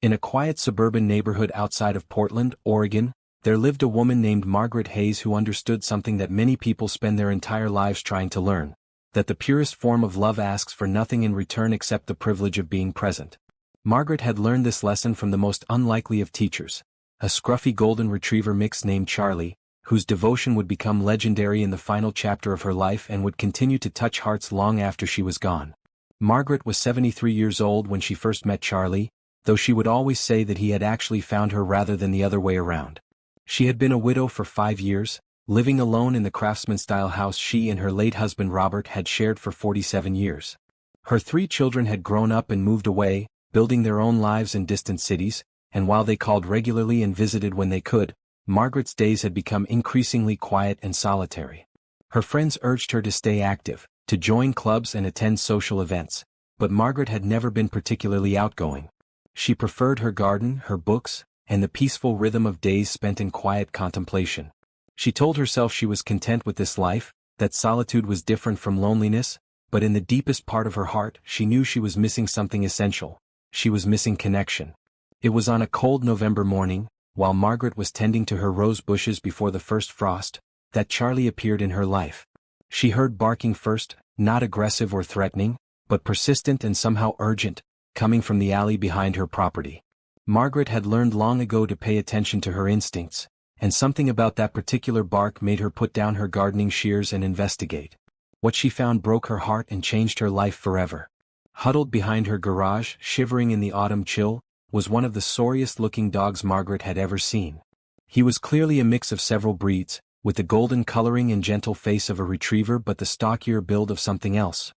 In a quiet suburban neighborhood outside of Portland, Oregon, there lived a woman named Margaret Hayes who understood something that many people spend their entire lives trying to learn: that the purest form of love asks for nothing in return except the privilege of being present. Margaret had learned this lesson from the most unlikely of teachers, a scruffy golden retriever mix named Charlie, whose devotion would become legendary in the final chapter of her life and would continue to touch hearts long after she was gone. Margaret was 73 years old when she first met Charlie, though she would always say that he had actually found her rather than the other way around. She had been a widow for 5 years, living alone in the craftsman-style house she and her late husband Robert had shared for 47 years. Her 3 children had grown up and moved away, building their own lives in distant cities, and while they called regularly and visited when they could, Margaret's days had become increasingly quiet and solitary. Her friends urged her to stay active, to join clubs and attend social events, but Margaret had never been particularly outgoing. She preferred her garden, her books, and the peaceful rhythm of days spent in quiet contemplation. She told herself she was content with this life, that solitude was different from loneliness, but in the deepest part of her heart she knew she was missing something essential. She was missing connection. It was on a cold November morning, while Margaret was tending to her rose bushes before the first frost, that Charlie appeared in her life. She heard barking first, not aggressive or threatening, but persistent and somehow urgent, coming from the alley behind her property. Margaret had learned long ago to pay attention to her instincts, and something about that particular bark made her put down her gardening shears and investigate. What she found broke her heart and changed her life forever. Huddled behind her garage, shivering in the autumn chill, was one of the sorriest-looking dogs Margaret had ever seen. He was clearly a mix of several breeds, with the golden coloring and gentle face of a retriever but the stockier build of something else,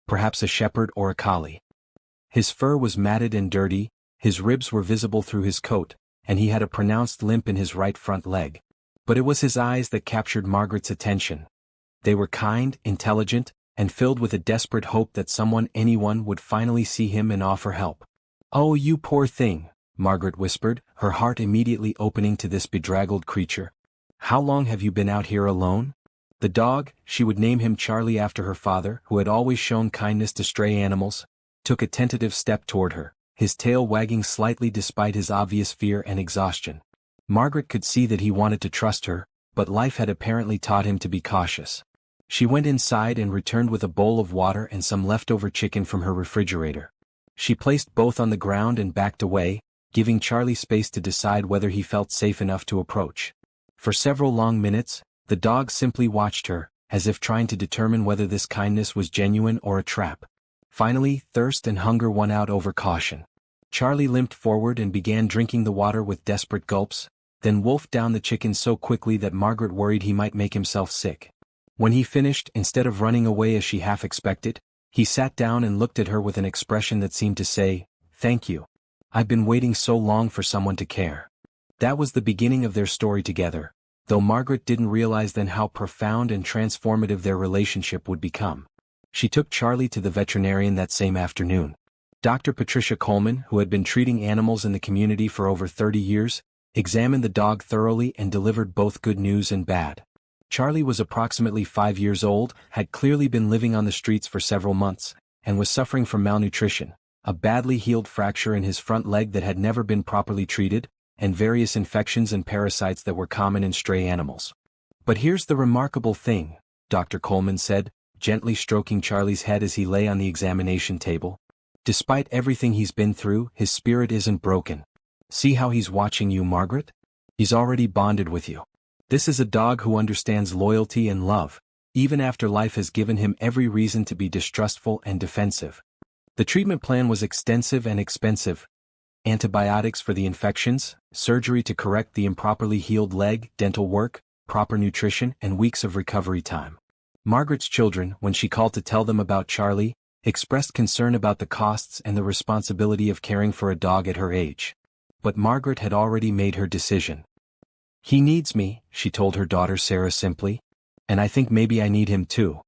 perhaps a shepherd or a collie. His fur was matted and dirty, his ribs were visible through his coat, and he had a pronounced limp in his right front leg. But it was his eyes that captured Margaret's attention. They were kind, intelligent, and filled with a desperate hope that anyone would finally see him and offer help. "Oh, you poor thing," Margaret whispered, her heart immediately opening to this bedraggled creature. "How long have you been out here alone?" The dog, she would name him Charlie after her father, who had always shown kindness to stray animals, took a tentative step toward her, his tail wagging slightly despite his obvious fear and exhaustion. Margaret could see that he wanted to trust her, but life had apparently taught him to be cautious. She went inside and returned with a bowl of water and some leftover chicken from her refrigerator. She placed both on the ground and backed away, giving Charlie space to decide whether he felt safe enough to approach. For several long minutes, the dog simply watched her, as if trying to determine whether this kindness was genuine or a trap. Finally, thirst and hunger won out over caution. Charlie limped forward and began drinking the water with desperate gulps, then wolfed down the chicken so quickly that Margaret worried he might make himself sick. When he finished, instead of running away as she half expected, he sat down and looked at her with an expression that seemed to say, "Thank you. I've been waiting so long for someone to care." That was the beginning of their story together, though Margaret didn't realize then how profound and transformative their relationship would become. She took Charlie to the veterinarian that same afternoon. Dr. Patricia Coleman, who had been treating animals in the community for over 30 years, examined the dog thoroughly and delivered both good news and bad. Charlie was approximately 5 years old, had clearly been living on the streets for several months, and was suffering from malnutrition, a badly healed fracture in his front leg that had never been properly treated, and various infections and parasites that were common in stray animals. "But here's the remarkable thing," Dr. Coleman said, gently stroking Charlie's head as he lay on the examination table. "Despite everything he's been through, his spirit isn't broken. See how he's watching you, Margaret? He's already bonded with you. This is a dog who understands loyalty and love, even after life has given him every reason to be distrustful and defensive." The treatment plan was extensive and expensive. Antibiotics for the infections, surgery to correct the improperly healed leg, dental work, proper nutrition, and weeks of recovery time. Margaret's children, when she called to tell them about Charlie, expressed concern about the costs and the responsibility of caring for a dog at her age. But Margaret had already made her decision. "He needs me," she told her daughter Sarah simply, "and I think maybe I need him too."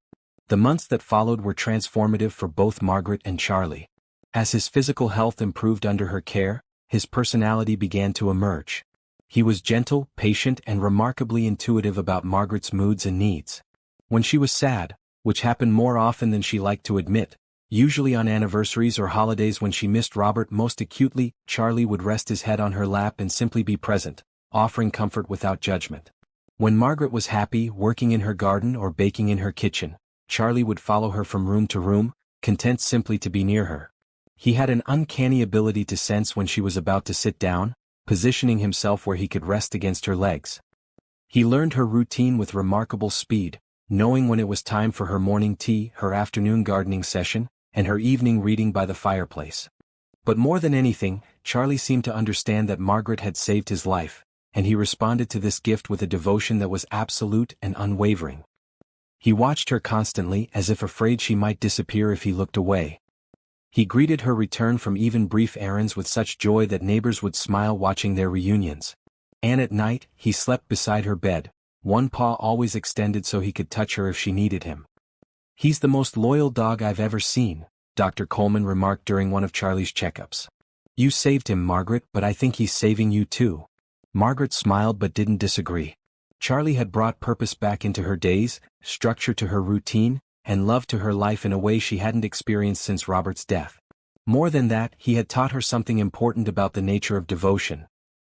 The months that followed were transformative for both Margaret and Charlie. As his physical health improved under her care, his personality began to emerge. He was gentle, patient, and remarkably intuitive about Margaret's moods and needs. When she was sad, which happened more often than she liked to admit, Usually on anniversaries or holidays when she missed Robert most acutely, Charlie would rest his head on her lap and simply be present, offering comfort without judgment. When Margaret was happy, working in her garden or baking in her kitchen, Charlie would follow her from room to room, content simply to be near her. He had an uncanny ability to sense when she was about to sit down, positioning himself where he could rest against her legs. He learned her routine with remarkable speed, knowing when it was time for her morning tea, her afternoon gardening session, and her evening reading by the fireplace. But more than anything, Charlie seemed to understand that Margaret had saved his life, and he responded to this gift with a devotion that was absolute and unwavering. He watched her constantly, as if afraid she might disappear if he looked away. He greeted her return from even brief errands with such joy that neighbors would smile watching their reunions. And at night, he slept beside her bed, one paw always extended so he could touch her if she needed him. "He's the most loyal dog I've ever seen," Dr. Coleman remarked during one of Charlie's checkups. "You saved him, Margaret, but I think he's saving you too." Margaret smiled but didn't disagree. Charlie had brought purpose back into her days, structure to her routine, and love to her life in a way she hadn't experienced since Robert's death. More than that, he had taught her something important about the nature of devotion,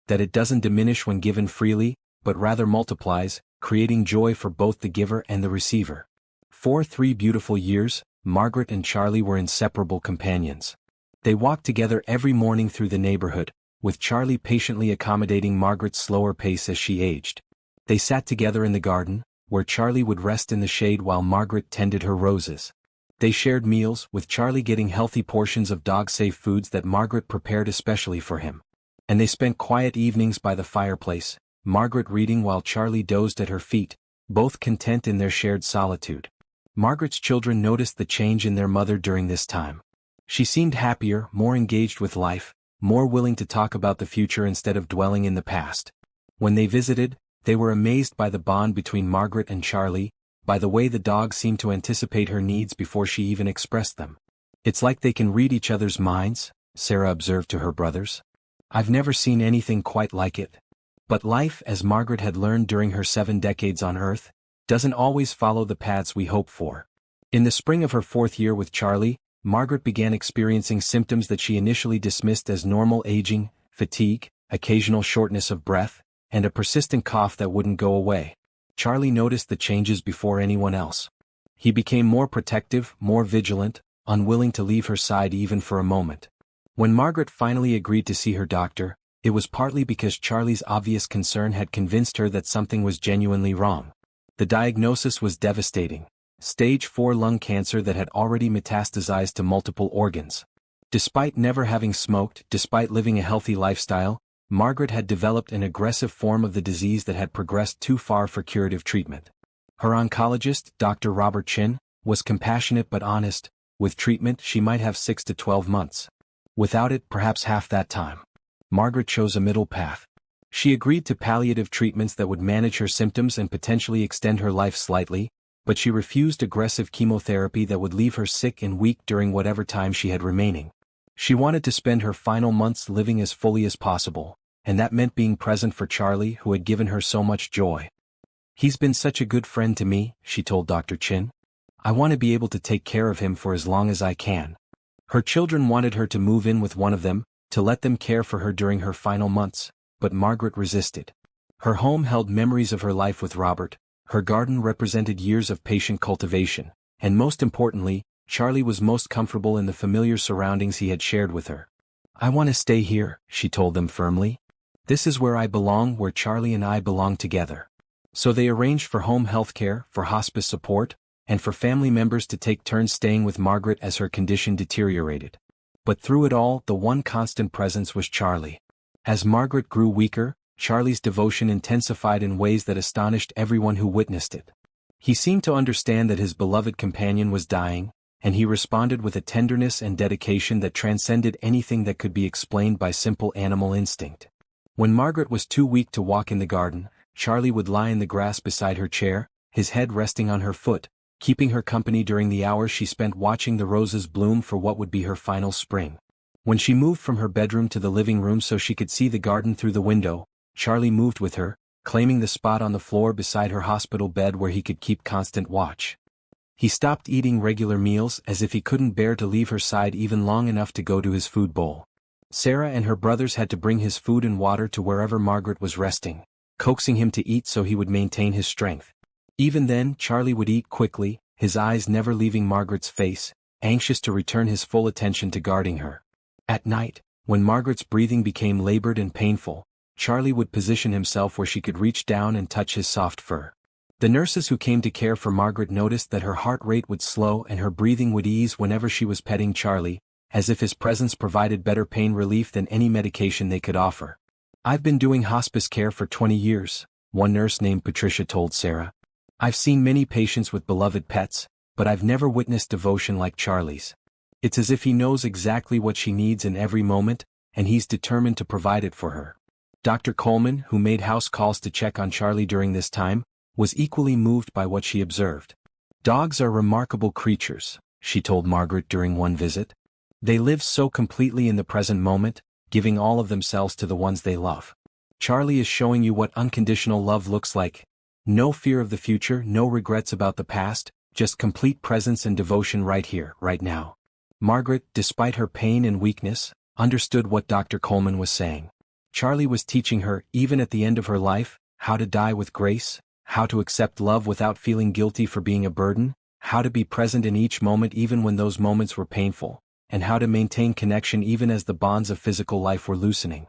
that it doesn't diminish when given freely, but rather multiplies, creating joy for both the giver and the receiver. For 3 beautiful years, Margaret and Charlie were inseparable companions. They walked together every morning through the neighborhood, with Charlie patiently accommodating Margaret's slower pace as she aged. They sat together in the garden, where Charlie would rest in the shade while Margaret tended her roses. They shared meals, with Charlie getting healthy portions of dog-safe foods that Margaret prepared especially for him. And they spent quiet evenings by the fireplace, Margaret reading while Charlie dozed at her feet, both content in their shared solitude. Margaret's children noticed the change in their mother during this time. She seemed happier, more engaged with life, more willing to talk about the future instead of dwelling in the past. When they visited, they were amazed by the bond between Margaret and Charlie, by the way the dog seemed to anticipate her needs before she even expressed them. "It's like they can read each other's minds," Sarah observed to her brothers. "I've never seen anything quite like it." But life, as Margaret had learned during her 7 decades on Earth, doesn't always follow the paths we hope for. In the spring of her 4th year with Charlie, Margaret began experiencing symptoms that she initially dismissed as normal aging, fatigue, occasional shortness of breath, and a persistent cough that wouldn't go away. Charlie noticed the changes before anyone else. He became more protective, more vigilant, unwilling to leave her side even for a moment. When Margaret finally agreed to see her doctor, it was partly because Charlie's obvious concern had convinced her that something was genuinely wrong. The diagnosis was devastating: stage 4 lung cancer that had already metastasized to multiple organs. Despite never having smoked, despite living a healthy lifestyle, Margaret had developed an aggressive form of the disease that had progressed too far for curative treatment. Her oncologist, Dr. Robert Chin, was compassionate but honest: with treatment she might have 6 to 12 months. Without it, perhaps half that time. Margaret chose a middle path. She agreed to palliative treatments that would manage her symptoms and potentially extend her life slightly, but she refused aggressive chemotherapy that would leave her sick and weak during whatever time she had remaining. She wanted to spend her final months living as fully as possible, and that meant being present for Charlie, who had given her so much joy. "He's been such a good friend to me," she told Dr. Chin. "I want to be able to take care of him for as long as I can." Her children wanted her to move in with one of them, to let them care for her during her final months, but Margaret resisted. Her home held memories of her life with Robert, her garden represented years of patient cultivation, and most importantly, Charlie was most comfortable in the familiar surroundings he had shared with her. "I want to stay here," she told them firmly. "This is where I belong, where Charlie and I belong together." So they arranged for home health care, for hospice support, and for family members to take turns staying with Margaret as her condition deteriorated. But through it all, the one constant presence was Charlie. As Margaret grew weaker, Charlie's devotion intensified in ways that astonished everyone who witnessed it. He seemed to understand that his beloved companion was dying, and he responded with a tenderness and dedication that transcended anything that could be explained by simple animal instinct. When Margaret was too weak to walk in the garden, Charlie would lie in the grass beside her chair, his head resting on her foot, keeping her company during the hours she spent watching the roses bloom for what would be her final spring. When she moved from her bedroom to the living room so she could see the garden through the window, Charlie moved with her, claiming the spot on the floor beside her hospital bed where he could keep constant watch. He stopped eating regular meals as if he couldn't bear to leave her side even long enough to go to his food bowl. Sarah and her brothers had to bring his food and water to wherever Margaret was resting, coaxing him to eat so he would maintain his strength. Even then, Charlie would eat quickly, his eyes never leaving Margaret's face, anxious to return his full attention to guarding her. At night, when Margaret's breathing became labored and painful, Charlie would position himself where she could reach down and touch his soft fur. The nurses who came to care for Margaret noticed that her heart rate would slow and her breathing would ease whenever she was petting Charlie, as if his presence provided better pain relief than any medication they could offer. "I've been doing hospice care for 20 years, one nurse named Patricia told Sarah. "I've seen many patients with beloved pets, but I've never witnessed devotion like Charlie's. It's as if he knows exactly what she needs in every moment, and he's determined to provide it for her." Dr. Coleman, who made house calls to check on Charlie during this time, was equally moved by what she observed. "Dogs are remarkable creatures," she told Margaret during one visit. "They live so completely in the present moment, giving all of themselves to the ones they love. Charlie is showing you what unconditional love looks like. No fear of the future, no regrets about the past, just complete presence and devotion right here, right now." Margaret, despite her pain and weakness, understood what Dr. Coleman was saying. Charlie was teaching her, even at the end of her life, how to die with grace, how to accept love without feeling guilty for being a burden, how to be present in each moment even when those moments were painful, and how to maintain connection even as the bonds of physical life were loosening.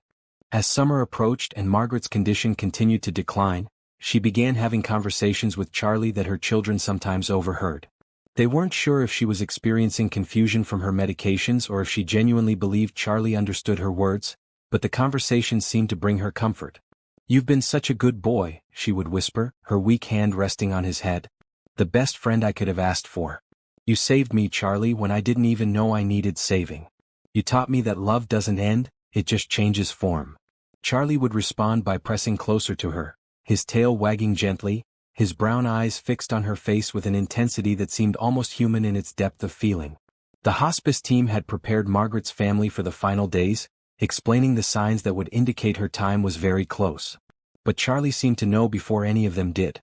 As summer approached and Margaret's condition continued to decline, she began having conversations with Charlie that her children sometimes overheard. They weren't sure if she was experiencing confusion from her medications or if she genuinely believed Charlie understood her words, but the conversations seemed to bring her comfort. "You've been such a good boy," she would whisper, her weak hand resting on his head. "The best friend I could have asked for. You saved me, Charlie, when I didn't even know I needed saving. You taught me that love doesn't end, it just changes form." Charlie would respond by pressing closer to her, his tail wagging gently, his brown eyes fixed on her face with an intensity that seemed almost human in its depth of feeling. The hospice team had prepared Margaret's family for the final days, explaining the signs that would indicate her time was very close. But Charlie seemed to know before any of them did.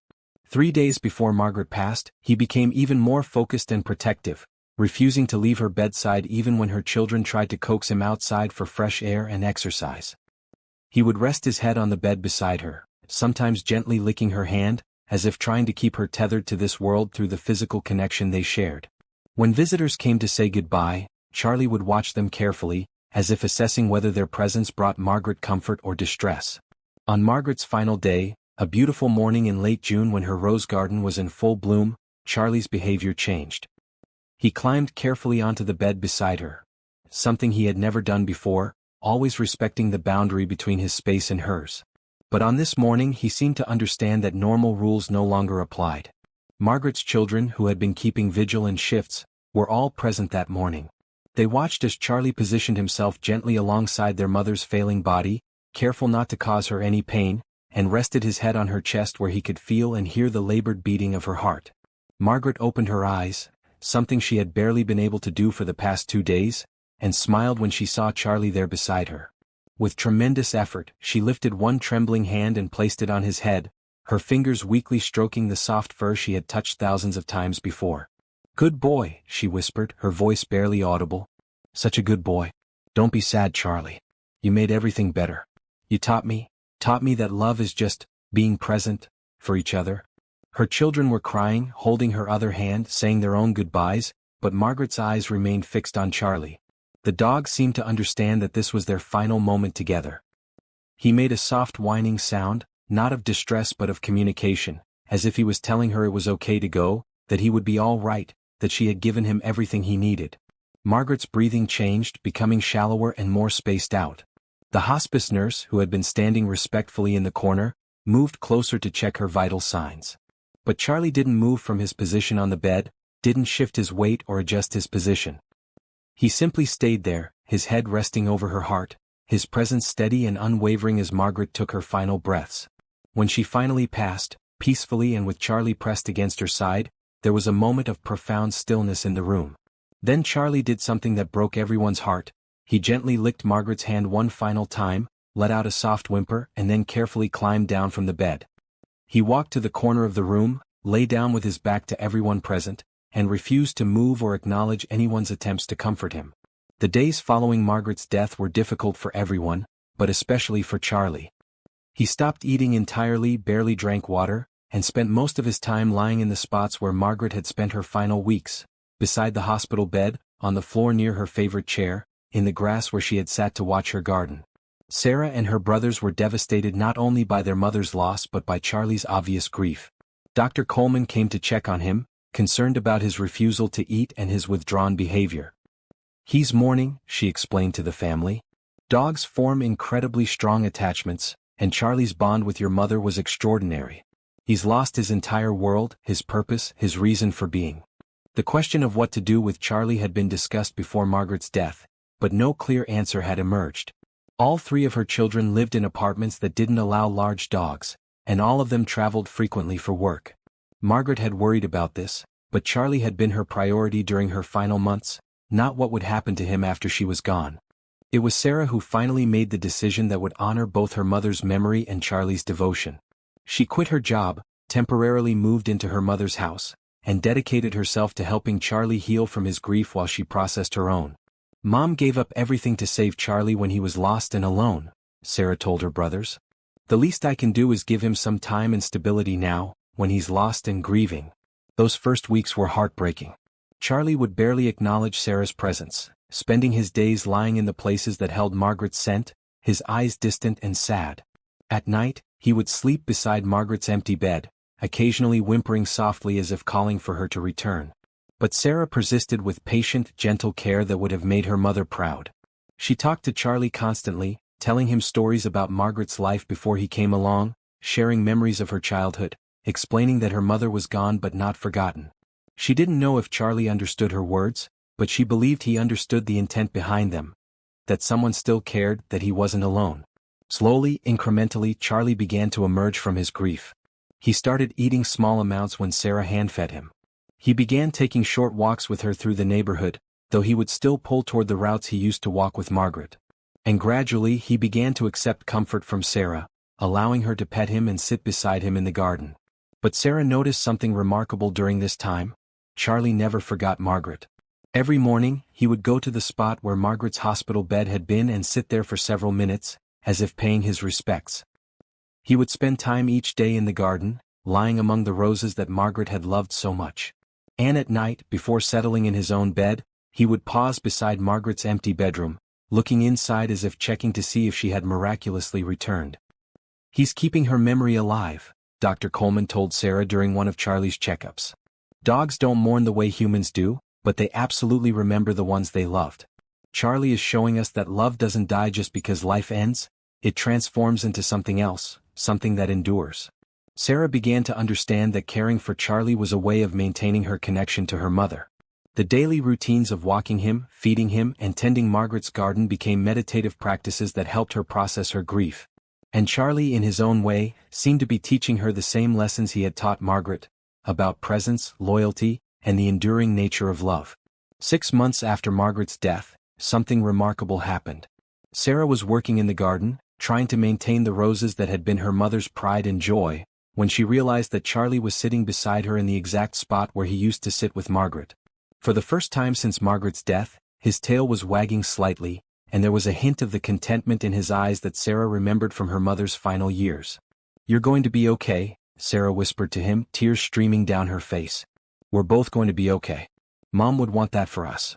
3 days before Margaret passed, he became even more focused and protective, refusing to leave her bedside even when her children tried to coax him outside for fresh air and exercise. He would rest his head on the bed beside her, sometimes gently licking her hand, as if trying to keep her tethered to this world through the physical connection they shared. When visitors came to say goodbye, Charlie would watch them carefully, as if assessing whether their presence brought Margaret comfort or distress. On Margaret's final day, a beautiful morning in late June when her rose garden was in full bloom, Charlie's behavior changed. He climbed carefully onto the bed beside her, something he had never done before, always respecting the boundary between his space and hers. But on this morning he seemed to understand that normal rules no longer applied. Margaret's children, who had been keeping vigil and shifts, were all present that morning. They watched as Charlie positioned himself gently alongside their mother's failing body, careful not to cause her any pain, and rested his head on her chest where he could feel and hear the labored beating of her heart. Margaret opened her eyes, something she had barely been able to do for the past 2 days, and smiled when she saw Charlie there beside her. With tremendous effort, she lifted one trembling hand and placed it on his head, her fingers weakly stroking the soft fur she had touched thousands of times before. "Good boy," she whispered, her voice barely audible. "Such a good boy. Don't be sad, Charlie. You made everything better. You taught me that love is just being present for each other." Her children were crying, holding her other hand, saying their own goodbyes, but Margaret's eyes remained fixed on Charlie. The dog seemed to understand that this was their final moment together. He made a soft whining sound, not of distress but of communication, as if he was telling her it was okay to go, that he would be all right, that she had given him everything he needed. Margaret's breathing changed, becoming shallower and more spaced out. The hospice nurse, who had been standing respectfully in the corner, moved closer to check her vital signs. But Charlie didn't move from his position on the bed, didn't shift his weight or adjust his position. He simply stayed there, his head resting over her heart, his presence steady and unwavering as Margaret took her final breaths. When she finally passed, peacefully and with Charlie pressed against her side, there was a moment of profound stillness in the room. Then Charlie did something that broke everyone's heart. He gently licked Margaret's hand one final time, let out a soft whimper, and then carefully climbed down from the bed. He walked to the corner of the room, lay down with his back to everyone present, and refused to move or acknowledge anyone's attempts to comfort him. The days following Margaret's death were difficult for everyone, but especially for Charlie. He stopped eating entirely, barely drank water, and spent most of his time lying in the spots where Margaret had spent her final weeks, beside the hospital bed, on the floor near her favorite chair, in the grass where she had sat to watch her garden. Sarah and her brothers were devastated not only by their mother's loss but by Charlie's obvious grief. Dr. Coleman came to check on him, concerned about his refusal to eat and his withdrawn behavior. "He's mourning," she explained to the family. "Dogs form incredibly strong attachments, and Charlie's bond with your mother was extraordinary. He's lost his entire world, his purpose, his reason for being." The question of what to do with Charlie had been discussed before Margaret's death, but no clear answer had emerged. All three of her children lived in apartments that didn't allow large dogs, and all of them traveled frequently for work. Margaret had worried about this, but Charlie had been her priority during her final months, not what would happen to him after she was gone. It was Sarah who finally made the decision that would honor both her mother's memory and Charlie's devotion. She quit her job, temporarily moved into her mother's house, and dedicated herself to helping Charlie heal from his grief while she processed her own. "Mom gave up everything to save Charlie when he was lost and alone," Sarah told her brothers. "The least I can do is give him some time and stability now, when he's lost and grieving." Those first weeks were heartbreaking. Charlie would barely acknowledge Sarah's presence, spending his days lying in the places that held Margaret's scent, his eyes distant and sad. At night, he would sleep beside Margaret's empty bed, occasionally whimpering softly as if calling for her to return. But Sarah persisted with patient, gentle care that would have made her mother proud. She talked to Charlie constantly, telling him stories about Margaret's life before he came along, sharing memories of her childhood, explaining that her mother was gone but not forgotten. She didn't know if Charlie understood her words, but she believed he understood the intent behind them, that someone still cared, that he wasn't alone. Slowly, incrementally, Charlie began to emerge from his grief. He started eating small amounts when Sarah hand-fed him. He began taking short walks with her through the neighborhood, though he would still pull toward the routes he used to walk with Margaret. And gradually he began to accept comfort from Sarah, allowing her to pet him and sit beside him in the garden. But Sarah noticed something remarkable during this time. Charlie never forgot Margaret. Every morning, he would go to the spot where Margaret's hospital bed had been and sit there for several minutes, as if paying his respects. He would spend time each day in the garden, lying among the roses that Margaret had loved so much. And at night, before settling in his own bed, he would pause beside Margaret's empty bedroom, looking inside as if checking to see if she had miraculously returned. "He's keeping her memory alive," Dr. Coleman told Sarah during one of Charlie's checkups. "Dogs don't mourn the way humans do, but they absolutely remember the ones they loved. Charlie is showing us that love doesn't die just because life ends, it transforms into something else, something that endures." Sarah began to understand that caring for Charlie was a way of maintaining her connection to her mother. The daily routines of walking him, feeding him, and tending Margaret's garden became meditative practices that helped her process her grief. And Charlie, in his own way, seemed to be teaching her the same lessons he had taught Margaret, about presence, loyalty, and the enduring nature of love. 6 months after Margaret's death, something remarkable happened. Sarah was working in the garden, trying to maintain the roses that had been her mother's pride and joy, when she realized that Charlie was sitting beside her in the exact spot where he used to sit with Margaret. For the first time since Margaret's death, his tail was wagging slightly, and there was a hint of the contentment in his eyes that Sarah remembered from her mother's final years. "You're going to be okay," Sarah whispered to him, tears streaming down her face. "We're both going to be okay. Mom would want that for us."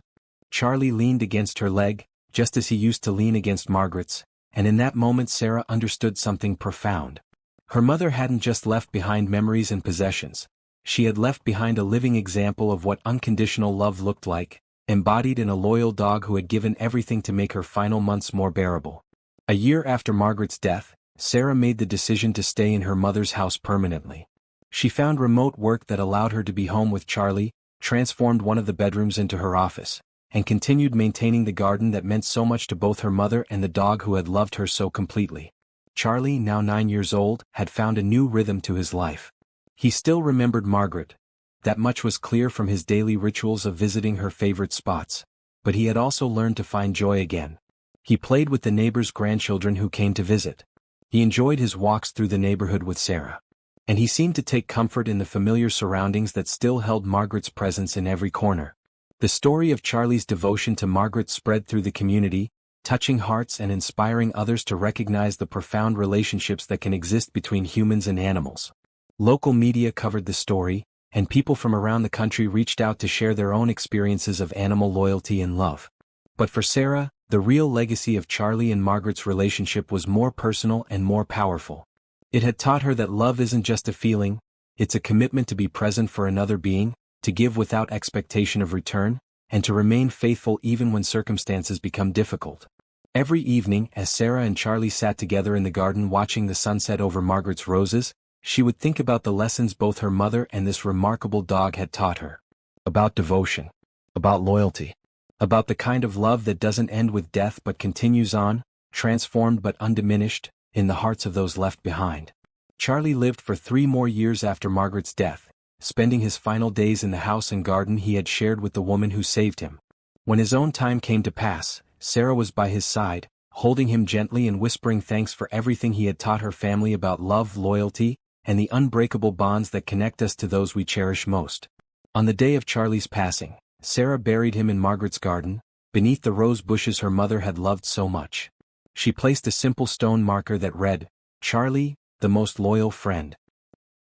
Charlie leaned against her leg, just as he used to lean against Margaret's, and in that moment Sarah understood something profound. Her mother hadn't just left behind memories and possessions. She had left behind a living example of what unconditional love looked like, embodied in a loyal dog who had given everything to make her final months more bearable. A year after Margaret's death, Sarah made the decision to stay in her mother's house permanently. She found remote work that allowed her to be home with Charlie, transformed one of the bedrooms into her office, and continued maintaining the garden that meant so much to both her mother and the dog who had loved her so completely. Charlie, now 9 years old, had found a new rhythm to his life. He still remembered Margaret. That much was clear from his daily rituals of visiting her favorite spots. But he had also learned to find joy again. He played with the neighbors' grandchildren who came to visit. He enjoyed his walks through the neighborhood with Sarah. And he seemed to take comfort in the familiar surroundings that still held Margaret's presence in every corner. The story of Charlie's devotion to Margaret spread through the community, touching hearts and inspiring others to recognize the profound relationships that can exist between humans and animals. Local media covered the story, and people from around the country reached out to share their own experiences of animal loyalty and love. But for Sarah, the real legacy of Charlie and Margaret's relationship was more personal and more powerful. It had taught her that love isn't just a feeling, it's a commitment to be present for another being, to give without expectation of return, and to remain faithful even when circumstances become difficult. Every evening, as Sarah and Charlie sat together in the garden watching the sunset over Margaret's roses, she would think about the lessons both her mother and this remarkable dog had taught her. About devotion. About loyalty. About the kind of love that doesn't end with death but continues on, transformed but undiminished, in the hearts of those left behind. Charlie lived for 3 more years after Margaret's death, spending his final days in the house and garden he had shared with the woman who saved him. When his own time came to pass, Sarah was by his side, holding him gently and whispering thanks for everything he had taught her family about love, loyalty, and the unbreakable bonds that connect us to those we cherish most. On the day of Charlie's passing, Sarah buried him in Margaret's garden, beneath the rose bushes her mother had loved so much. She placed a simple stone marker that read, "Charlie, the most loyal friend."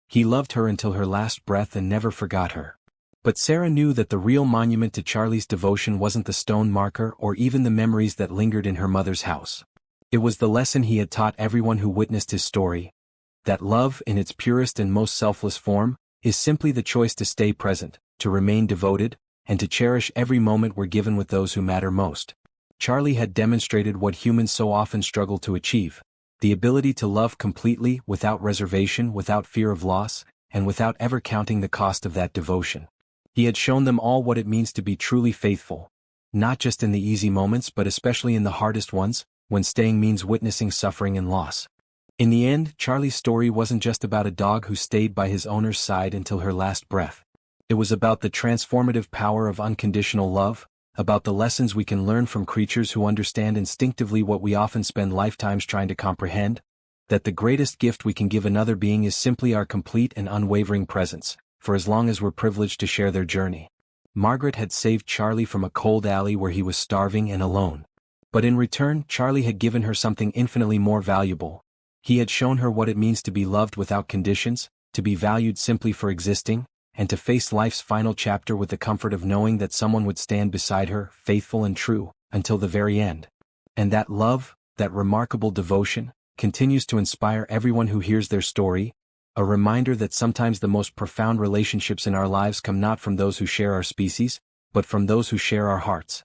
He loved her until her last breath and never forgot her. But Sarah knew that the real monument to Charlie's devotion wasn't the stone marker or even the memories that lingered in her mother's house. It was the lesson he had taught everyone who witnessed his story, that love, in its purest and most selfless form, is simply the choice to stay present, to remain devoted, and to cherish every moment we're given with those who matter most. Charlie had demonstrated what humans so often struggle to achieve, the ability to love completely, without reservation, without fear of loss, and without ever counting the cost of that devotion. He had shown them all what it means to be truly faithful, not just in the easy moments but especially in the hardest ones, when staying means witnessing suffering and loss. In the end, Charlie's story wasn't just about a dog who stayed by his owner's side until her last breath. It was about the transformative power of unconditional love, about the lessons we can learn from creatures who understand instinctively what we often spend lifetimes trying to comprehend, that the greatest gift we can give another being is simply our complete and unwavering presence, for as long as we're privileged to share their journey. Margaret had saved Charlie from a cold alley where he was starving and alone. But in return, Charlie had given her something infinitely more valuable. He had shown her what it means to be loved without conditions, to be valued simply for existing, and to face life's final chapter with the comfort of knowing that someone would stand beside her, faithful and true, until the very end. And that love, that remarkable devotion, continues to inspire everyone who hears their story, a reminder that sometimes the most profound relationships in our lives come not from those who share our species, but from those who share our hearts.